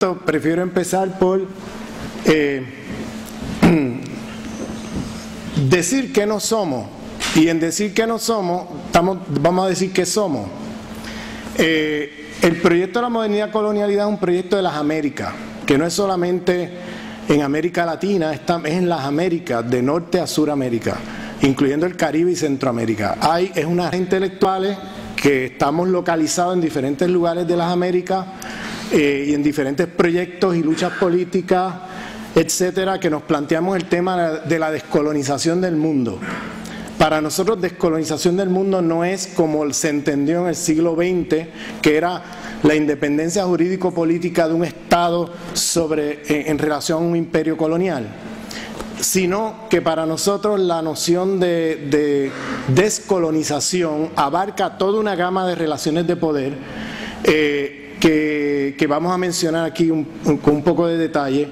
momento prefiero empezar por decir que no somos. Y en decir que no somos, vamos a decir que somos. El proyecto de la modernidad colonialidad es un proyecto de las Américas, que no es solamente en América Latina, es en las Américas, de norte a Suramérica, incluyendo el Caribe y Centroamérica. Es unas intelectuales que estamos localizados en diferentes lugares de las Américas y en diferentes proyectos y luchas políticas, etcétera, que nos planteamos el tema de la descolonización del mundo. Para nosotros descolonización del mundo no es como se entendió en el siglo XX, que era la independencia jurídico-política de un Estado en relación a un imperio colonial, sino que para nosotros la noción de descolonización abarca toda una gama de relaciones de poder que vamos a mencionar aquí con un poco de detalle,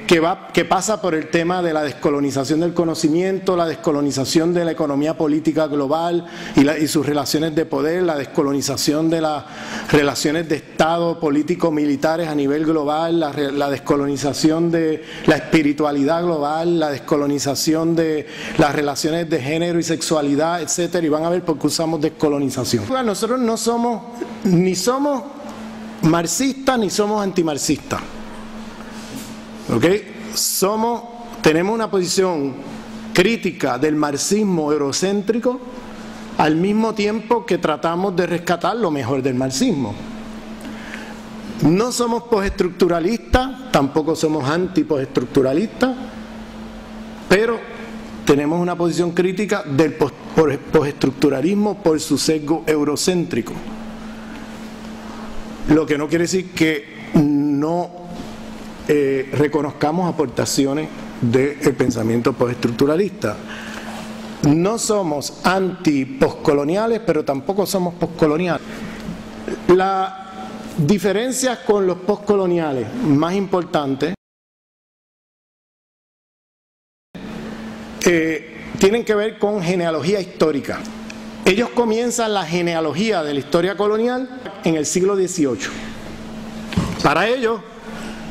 que pasa por el tema de la descolonización del conocimiento, la descolonización de la economía política global y sus relaciones de poder, la descolonización de las relaciones de Estado político-militares a nivel global, la descolonización de la espiritualidad global, la descolonización de las relaciones de género y sexualidad, etcétera, y van a ver por qué usamos descolonización. Nosotros no somos marxistas ni somos antimarxistas. Tenemos una posición crítica del marxismo eurocéntrico al mismo tiempo que tratamos de rescatar lo mejor del marxismo. No somos postestructuralistas, tampoco somos anti-postestructuralistas, pero tenemos una posición crítica del postestructuralismo por su sesgo eurocéntrico. Lo que no quiere decir que no reconozcamos aportaciones del pensamiento postestructuralista. No somos anti-postcoloniales, pero tampoco somos postcoloniales. Las diferencias con los postcoloniales más importantes tienen que ver con genealogía histórica. Ellos comienzan la genealogía de la historia colonial en el siglo XVIII. Para ellos,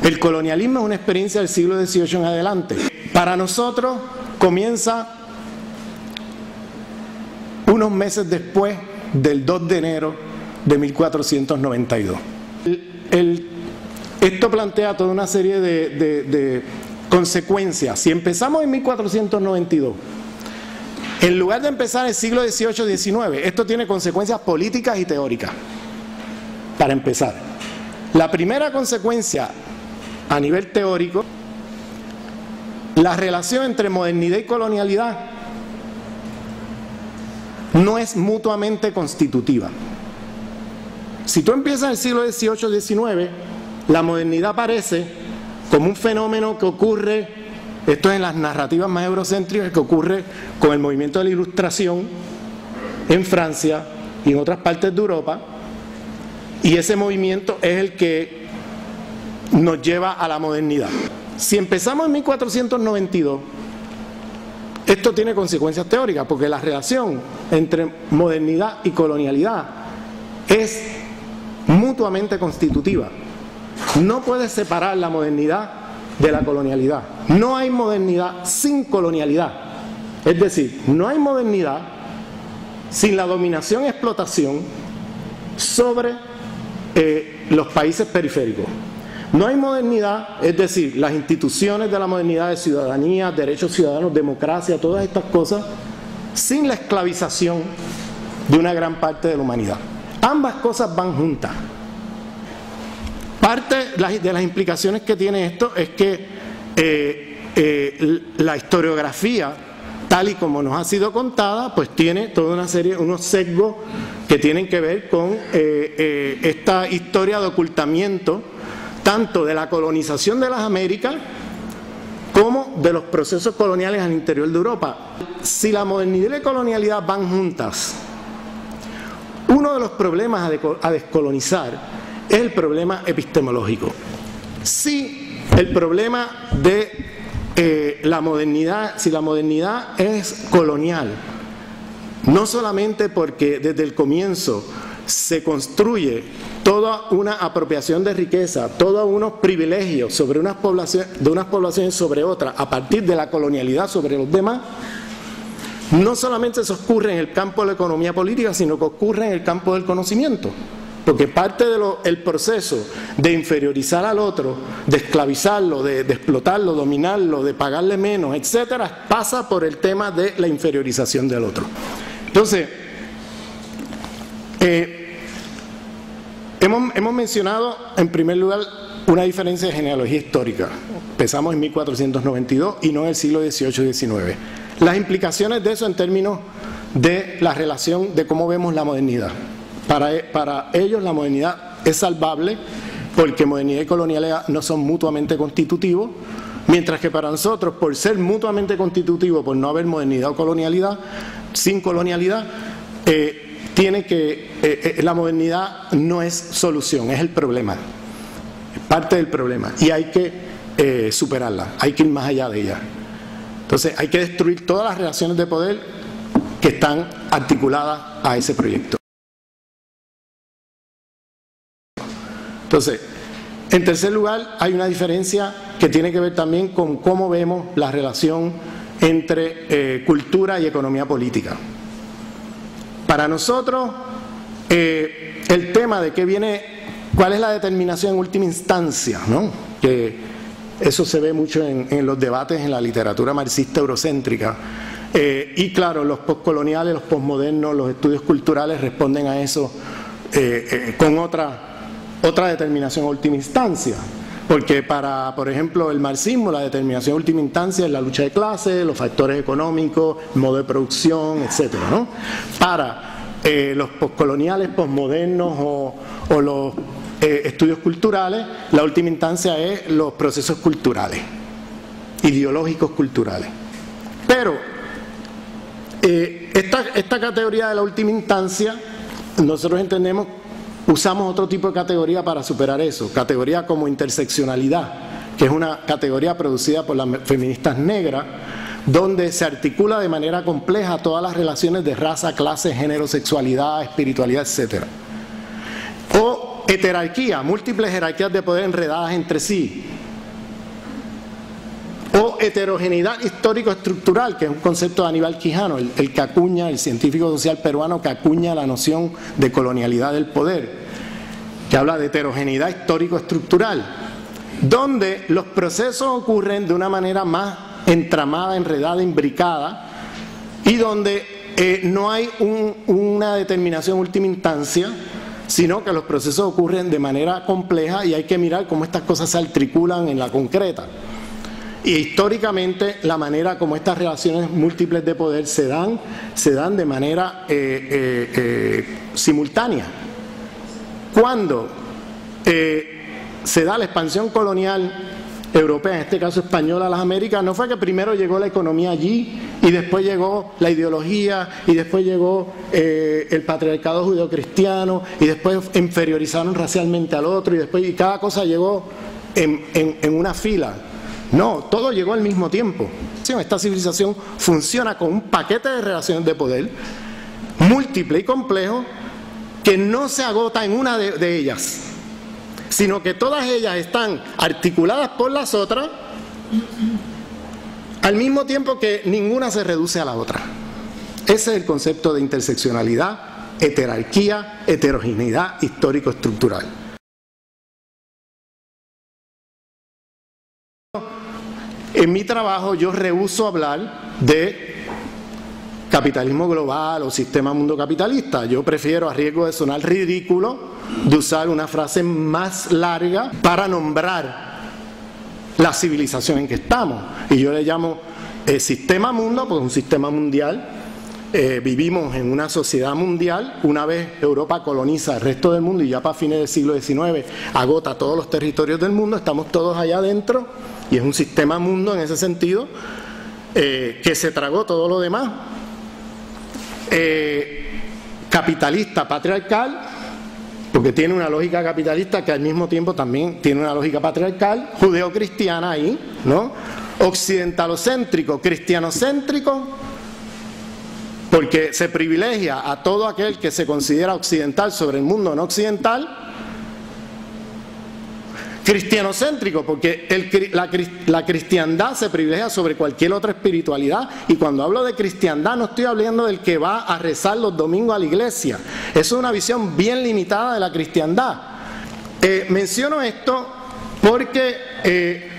el colonialismo es una experiencia del siglo XVIII en adelante. Para nosotros comienza unos meses después del 2 de enero de 1492. Esto plantea toda una serie de consecuencias. Si empezamos en 1492, en lugar de empezar en el siglo XVIII-XIX, esto tiene consecuencias políticas y teóricas. Para empezar, la primera consecuencia a nivel teórico, la relación entre modernidad y colonialidad no es mutuamente constitutiva. Si tú empiezas en el siglo XVIII-XIX, la modernidad aparece como un fenómeno que ocurre, esto es en las narrativas más eurocéntricas, que ocurre con el movimiento de la Ilustración en Francia y en otras partes de Europa, y ese movimiento es el que nos lleva a la modernidad. Si empezamos en 1492, esto tiene consecuencias teóricas, porque la relación entre modernidad y colonialidad es mutuamente constitutiva. No puedes separar la modernidad de la colonialidad. No hay modernidad sin colonialidad. Es decir, no hay modernidad sin la dominación y explotación sobre los países periféricos. No hay modernidad, es decir, las instituciones de la modernidad de ciudadanía, derechos ciudadanos, democracia, todas estas cosas, sin la esclavización de una gran parte de la humanidad. Ambas cosas van juntas. Parte de las implicaciones que tiene esto es que la historiografía, tal y como nos ha sido contada, pues tiene toda una serie, unos sesgos que tienen que ver con esta historia de ocultamiento, tanto de la colonización de las Américas como de los procesos coloniales al interior de Europa. Si la modernidad y la colonialidad van juntas, uno de los problemas a descolonizar es el problema epistemológico. Si el problema de la modernidad, si la modernidad es colonial, no solamente porque desde el comienzo se construye toda una apropiación de riqueza, todos unos privilegios sobre unas poblaciones sobre otras, a partir de la colonialidad sobre los demás, no solamente eso ocurre en el campo de la economía política, sino que ocurre en el campo del conocimiento. Porque parte del proceso de inferiorizar al otro, de esclavizarlo, de explotarlo, dominarlo, de pagarle menos, etcétera, pasa por el tema de la inferiorización del otro. Entonces, hemos mencionado en primer lugar una diferencia de genealogía histórica. Empezamos en 1492 y no en el siglo XVIII y XIX. Las implicaciones de eso en términos de la relación de cómo vemos la modernidad. Para ellos la modernidad es salvable porque modernidad y colonialidad no son mutuamente constitutivos, mientras que para nosotros, por ser mutuamente constitutivos, por no haber modernidad o colonialidad, sin colonialidad, la modernidad no es solución, es el problema, es parte del problema y hay que superarla, hay que ir más allá de ella. Entonces hay que destruir todas las relaciones de poder que están articuladas a ese proyecto. Entonces, en tercer lugar, hay una diferencia que tiene que ver también con cómo vemos la relación entre cultura y economía política. Para nosotros, el tema de qué viene, cuál es la determinación en última instancia, ¿no? Que eso se ve mucho en los debates en la literatura marxista eurocéntrica. Y claro, los postcoloniales, los postmodernos, los estudios culturales responden a eso con otra determinación en última instancia. Porque para, por ejemplo, el marxismo, la determinación en última instancia es la lucha de clases, los factores económicos, el modo de producción, etcétera, ¿no? Para los postcoloniales, postmodernos o los estudios culturales, la última instancia es los procesos culturales, ideológicos culturales. Pero esta categoría de la última instancia, nosotros entendemos, usamos otro tipo de categoría para superar eso, categoría como interseccionalidad, que es una categoría producida por las feministas negras, donde se articula de manera compleja todas las relaciones de raza, clase, género, sexualidad, espiritualidad, etc. O heterarquía, múltiples jerarquías de poder enredadas entre sí. O heterogeneidad histórico-estructural, que es un concepto de Aníbal Quijano, el que acuña, el científico social peruano que acuña la noción de colonialidad del poder, que habla de heterogeneidad histórico-estructural, donde los procesos ocurren de una manera más entramada, enredada, imbricada, y donde no hay una determinación en última instancia, sino que los procesos ocurren de manera compleja y hay que mirar cómo estas cosas se articulan en la concreta. Y históricamente la manera como estas relaciones múltiples de poder se dan de manera simultánea. Cuando se da la expansión colonial europea, en este caso española, a las Américas, no fue que primero llegó la economía allí y después llegó la ideología y después llegó el patriarcado judeocristiano y después inferiorizaron racialmente al otro y cada cosa llegó en una fila. No, todo llegó al mismo tiempo. Esta civilización funciona con un paquete de relaciones de poder múltiple y complejo que no se agota en una de ellas, sino que todas ellas están articuladas por las otras al mismo tiempo que ninguna se reduce a la otra. Ese es el concepto de interseccionalidad, heterarquía, heterogeneidad histórico-estructural. En mi trabajo yo rehúso hablar de capitalismo global o sistema mundo capitalista. Yo prefiero, a riesgo de sonar ridículo, de usar una frase más larga para nombrar la civilización en que estamos. Y yo le llamo sistema mundo, pues un sistema mundial. Vivimos en una sociedad mundial. Una vez Europa coloniza el resto del mundo y ya para fines del siglo XIX agota todos los territorios del mundo, estamos todos allá adentro y es un sistema mundo en ese sentido, que se tragó todo lo demás. Capitalista, patriarcal, porque tiene una lógica capitalista que al mismo tiempo también tiene una lógica patriarcal, judeocristiana ahí, ¿no? Occidentalocéntrico, cristianocéntrico porque se privilegia a todo aquel que se considera occidental sobre el mundo no occidental. Cristianocéntrico, porque la cristiandad se privilegia sobre cualquier otra espiritualidad, y cuando hablo de cristiandad no estoy hablando del que va a rezar los domingos a la iglesia. Eso es una visión bien limitada de la cristiandad. Menciono esto porque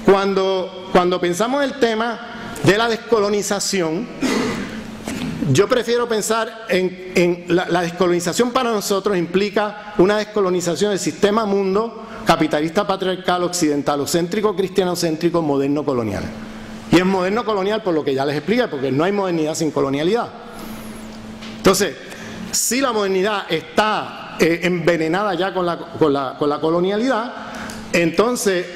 cuando pensamos el tema de la descolonización, yo prefiero pensar en la descolonización. Para nosotros implica una descolonización del sistema mundo capitalista, patriarcal, occidentalocéntrico, cristianocéntrico, moderno colonial. Y es moderno colonial por lo que ya les expliqué, porque no hay modernidad sin colonialidad. Entonces, si la modernidad está envenenada ya con la colonialidad, entonces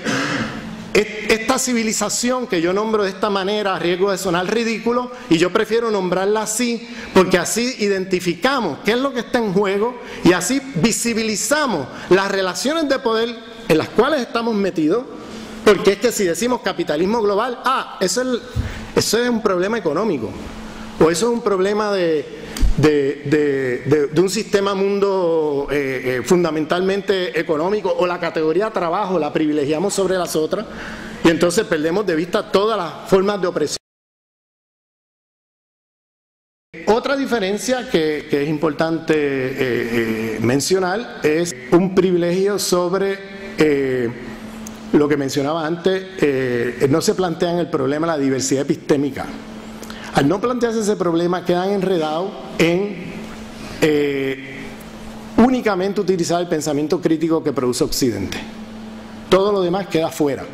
esta civilización que yo nombro de esta manera, a riesgo de sonar ridículo, y yo prefiero nombrarla así, porque así identificamos qué es lo que está en juego y así visibilizamos las relaciones de poder en las cuales estamos metidos, porque es que si decimos capitalismo global, eso es un problema económico, o eso es un problema de un sistema mundo fundamentalmente económico, o la categoría trabajo la privilegiamos sobre las otras, y entonces perdemos de vista todas las formas de opresión. Otra diferencia que es importante mencionar es un privilegio sobre lo que mencionaba antes. No se plantean el problema de la diversidad epistémica. Al no plantearse ese problema, quedan enredados en únicamente utilizar el pensamiento crítico que produce Occidente. Todo lo demás queda fuera.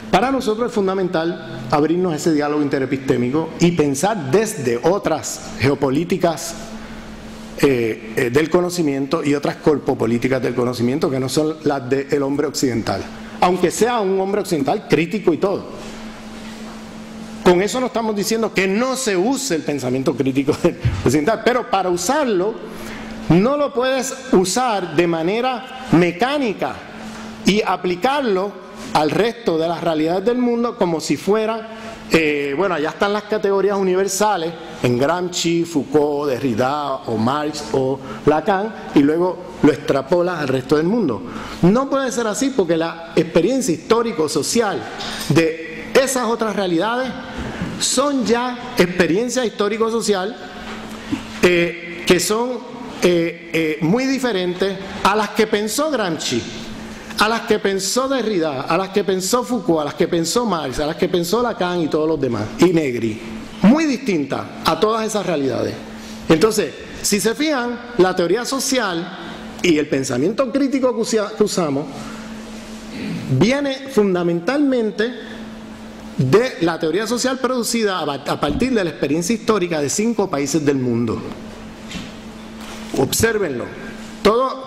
Para nosotros es fundamental abrirnos ese diálogo interepistémico y pensar desde otras geopolíticas del conocimiento y otras corpopolíticas del conocimiento que no son las del hombre occidental, aunque sea un hombre occidental crítico y todo. Con eso no estamos diciendo que no se use el pensamiento crítico occidental, pero para usarlo no lo puedes usar de manera mecánica y aplicarlo al resto de las realidades del mundo como si fuera, bueno, allá están las categorías universales en Gramsci, Foucault, Derrida o Marx o Lacan, y luego lo extrapolas al resto del mundo. No puede ser así, porque la experiencia histórico-social de esas otras realidades son ya experiencias histórico-social que son muy diferentes a las que pensó Gramsci, a las que pensó Derrida, a las que pensó Foucault, a las que pensó Marx, a las que pensó Lacan y todos los demás, y Negri. Muy distintas a todas esas realidades. Entonces, si se fijan, la teoría social y el pensamiento crítico que usamos viene fundamentalmente de la teoría social producida a partir de la experiencia histórica de 5 países del mundo. Obsérvenlo.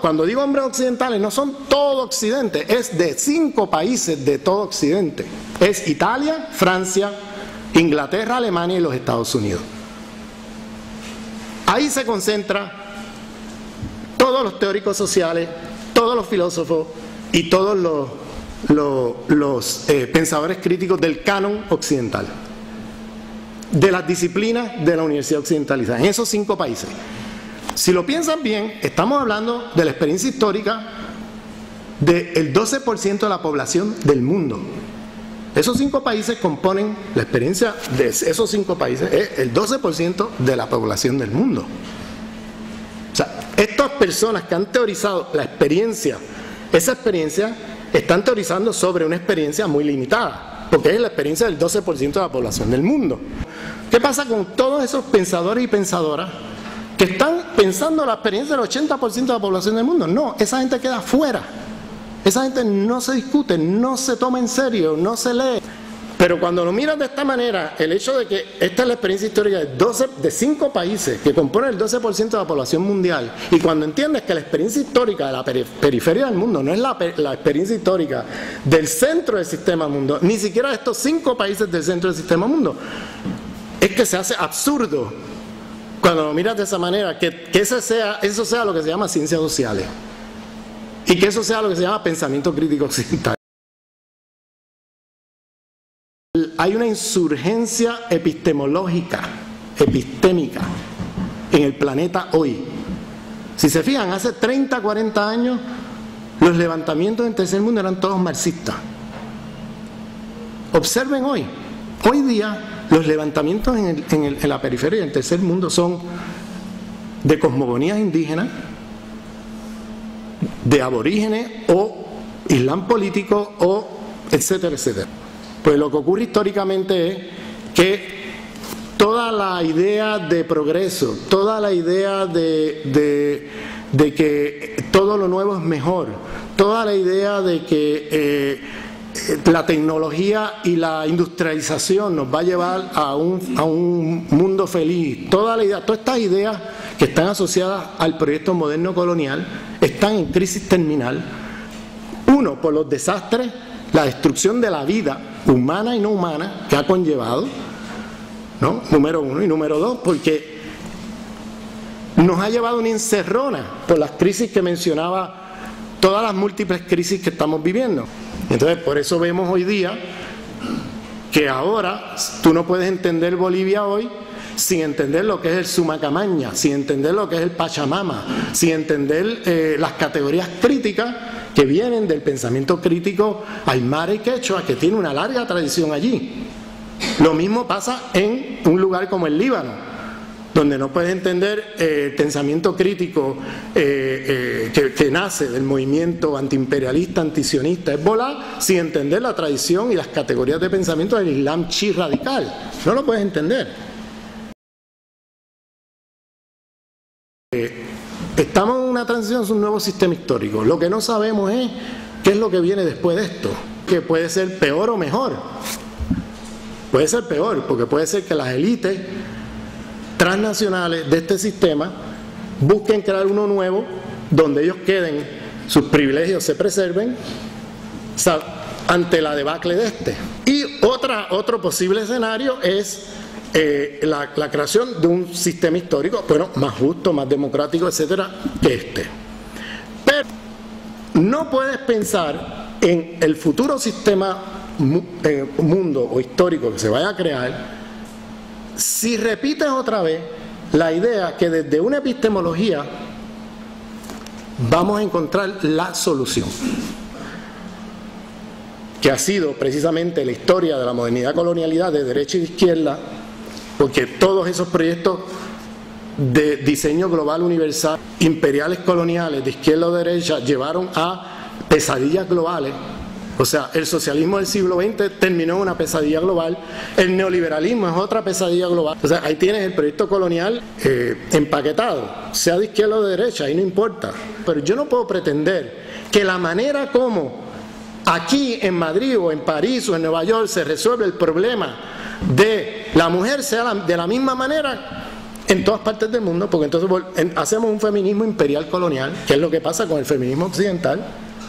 Cuando digo hombres occidentales, no son todo Occidente, es de 5 países de todo Occidente. Es Italia, Francia, Inglaterra, Alemania y los Estados Unidos. Ahí se concentra todos los teóricos sociales, todos los filósofos y todos los pensadores críticos del canon occidental, de las disciplinas de la Universidad Occidentalizada, en esos 5 países. Si lo piensan bien, estamos hablando de la experiencia histórica del 12% de la población del mundo. Esos 5 países componen la experiencia de esos 5 países, es el 12% de la población del mundo. O sea, estas personas que han teorizado la experiencia, esa experiencia, están teorizando sobre una experiencia muy limitada, porque es la experiencia del 12% de la población del mundo. ¿Qué pasa con todos esos pensadores y pensadoras que están pensando la experiencia del 80% de la población del mundo? No, esa gente queda fuera. Esa gente no se discute, no se toma en serio, no se lee. Pero cuando lo miras de esta manera, el hecho de que esta es la experiencia histórica de 5 países que componen el 12% de la población mundial, y cuando entiendes que la experiencia histórica de la periferia del mundo no es la experiencia histórica del centro del sistema mundo, ni siquiera de estos 5 países del centro del sistema mundo, es que se hace absurdo cuando lo miras de esa manera, que eso sea lo que se llama ciencias sociales y que eso sea lo que se llama pensamiento crítico occidental. Hay una insurgencia epistemológica epistémica en el planeta hoy. Si se fijan, hace 30, 40 años los levantamientos en el tercer mundo eran todos marxistas. Observen hoy día los levantamientos en la periferia del tercer mundo son de cosmogonías indígenas, de aborígenes o islam político o etcétera, etcétera. Pues lo que ocurre históricamente es que toda la idea de progreso, toda la idea de que todo lo nuevo es mejor, toda la idea de que la tecnología y la industrialización nos va a llevar a un mundo feliz, todas estas ideas que están asociadas al proyecto moderno colonial están en crisis terminal. Uno, por los desastres, la destrucción de la vida humana y no humana que ha conllevado, ¿no? Número uno. Y número dos, porque nos ha llevado una encerrona por las crisis que mencionaba, todas las múltiples crisis que estamos viviendo. Entonces, por eso vemos hoy día que ahora tú no puedes entender Bolivia hoy sin entender lo que es el Sumacamaña, sin entender lo que es el Pachamama, sin entender las categorías críticas que vienen del pensamiento crítico aymara y quechua, que tiene una larga tradición allí. Lo mismo pasa en un lugar como el Líbano, donde no puedes entender el pensamiento crítico que nace del movimiento antiimperialista, antisionista, Hezbollah, sin entender la tradición y las categorías de pensamiento del Islam chií radical. No lo puedes entender. Estamos en una transición, es un nuevo sistema histórico. Lo que no sabemos es qué es lo que viene después de esto, que puede ser peor o mejor. Puede ser peor, porque puede ser que las élites transnacionales de este sistema busquen crear uno nuevo donde ellos queden, sus privilegios se preserven ante la debacle de este. Y otro posible escenario es la creación de un sistema histórico, bueno, más justo, más democrático, etcétera, que este. Pero no puedes pensar en el futuro sistema mundo o histórico que se vaya a crear si repites otra vez la idea que desde una epistemología vamos a encontrar la solución, que ha sido precisamente la historia de la modernidad colonialidad de derecha y de izquierda, porque todos esos proyectos de diseño global universal, imperiales coloniales de izquierda o derecha, llevaron a pesadillas globales. O sea, el socialismo del siglo XX terminó en una pesadilla global, el neoliberalismo es otra pesadilla global. O sea, ahí tienes el proyecto colonial empaquetado, sea de izquierda o de derecha, ahí no importa. Pero yo no puedo pretender que la manera como aquí en Madrid o en París o en Nueva York se resuelve el problema de la mujer sea de la misma manera en todas partes del mundo, porque entonces hacemos un feminismo imperial colonial, que es lo que pasa con el feminismo occidental,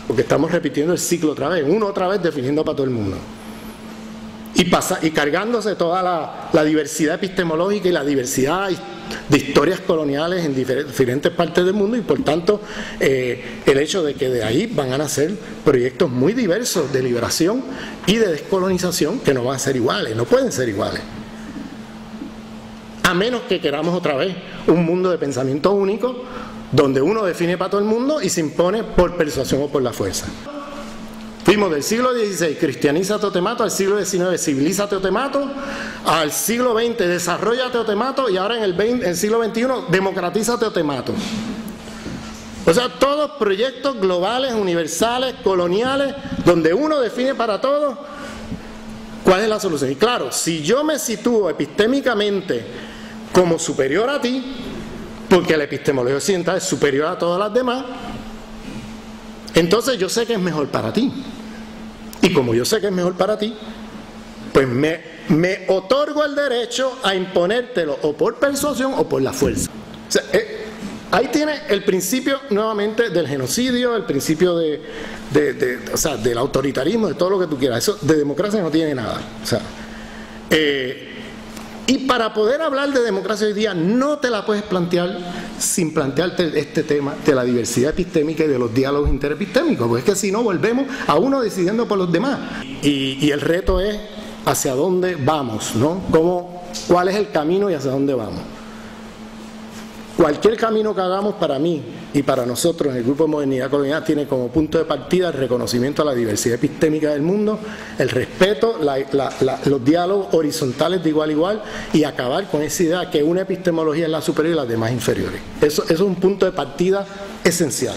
porque estamos repitiendo el ciclo otra vez, uno otra vez definiendo para todo el mundo. Y cargándose toda la diversidad epistemológica y la diversidad de historias coloniales en diferentes partes del mundo, y por tanto el hecho de que de ahí van a nacer proyectos muy diversos de liberación y de descolonización que no van a ser iguales, no pueden ser iguales. A menos que queramos otra vez un mundo de pensamiento único, donde uno define para todo el mundo y se impone por persuasión o por la fuerza. Fuimos del siglo XVI, cristianízate o te mato, al siglo XIX, civilízate o te mato, al siglo XX, desarrollate o te mato, y ahora en el siglo XXI, democratízate o te mato. O sea, todos proyectos globales, universales, coloniales, donde uno define para todos cuál es la solución. Y claro, si yo me sitúo epistémicamente como superior a ti, porque la epistemología occidental es superior a todas las demás, entonces yo sé que es mejor para ti. Y como yo sé que es mejor para ti, pues me otorgo el derecho a imponértelo o por persuasión o por la fuerza. O sea, ahí tiene el principio nuevamente del genocidio, el principio o sea, del autoritarismo, de todo lo que tú quieras. Eso de democracia no tiene nada. O sea, y para poder hablar de democracia hoy día no te la puedes plantear sin plantearte este tema de la diversidad epistémica y de los diálogos interepistémicos, porque es que si no volvemos a uno decidiendo por los demás. Y el reto es hacia dónde vamos, ¿no? ¿Cómo cuál es el camino y hacia dónde vamos. Cualquier camino que hagamos, para mí y para nosotros en el Grupo de Modernidad Colonial, tiene como punto de partida el reconocimiento a la diversidad epistémica del mundo, el respeto, los diálogos horizontales de igual a igual, y acabar con esa idea que una epistemología es la superior y las demás inferiores. Eso es un punto de partida esencial.